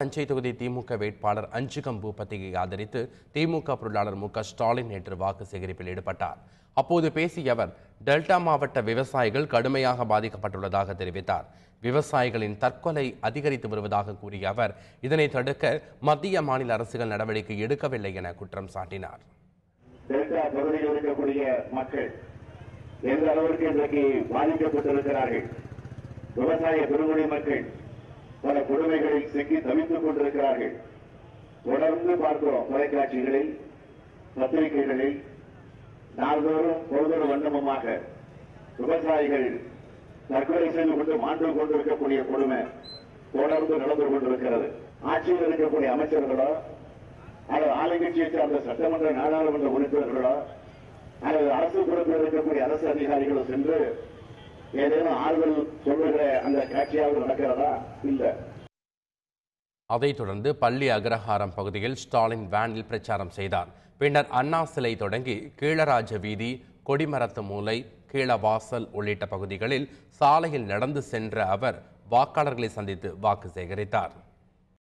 தஞ்சை தொகுதி திமுக வேட்பாளர் அஞ்சுகம் பூபதியை ஆதரித்து திமுக பொருளாளர் மு.க.ஸ்டாலின் நேற்று வாக்கு சேகரிப்பில் ஈடுபட்டார். அப்போது பேசிய அவர், டெல்டா மாவட்ட விவசாயிகள் கடுமையாக பாதிக்கப்பட்டுள்ளதாக தெரிவித்தார். விவசாயிகளின் தற்கொலை அதிகரித்து வருவதாக கூறிய அவர், இதனை தடுக்க மத்திய மாநில அரசுகள் நடவடிக்கை எடுக்கவில்லை என குற்றம் சாட்டினார். டெல்டா பகுதியில் இருக்கக்கூடிய மக்கள் எந்த அளவிற்கு இன்றைக்கு பாதிக்கப்பட்டிருக்கிறார்கள். விவசாய பெருங்குடி மக்கள் பல கொடுமைகளில் சிக்கி தவித்துக் கொண்டிருக்கிறார்கள். தொடர்ந்து பார்க்கிறோம், தொலைக்காட்சிகளில், பத்திரிகைகளில் நாள்தோறும் பொழுதொரு வண்ணமுமாக விவசாயிகள் தற்கொலை செய்து கொண்டு மாண்டு கொண்டிருக்கக்கூடிய கொடுமை தொடர்ந்து நடந்து கொண்டிருக்கிறது. ஆட்சியில் இருக்கக்கூடிய அமைச்சர்களோ அல்லது ஆளுங்கட்சியை சார்ந்த சட்டமன்ற நாடாளுமன்ற உறுப்பினர்களோ அல்லது அரசு பொறுப்பில் இருக்கக்கூடிய அரசு அதிகாரிகளோ சென்று ஏதேனும் ஆறுதல் சொல்லுகிற அந்த காட்சியாவது நடக்கிறதா? இல்லை. அதைத் தொடர்ந்து பள்ளி அக்ரஹாரம் பகுதியில் ஸ்டாலின் வேனில் பிரச்சாரம் செய்தார். பின்னர் அண்ணா சிலை தொடங்கி கீழராஜ வீதி, கொடிமரத்து மூலை, கீழவாசல் உள்ளிட்ட பகுதிகளில் சாலையில் நடந்து சென்ற அவர் வாக்காளர்களை சந்தித்து வாக்கு சேகரித்தார்.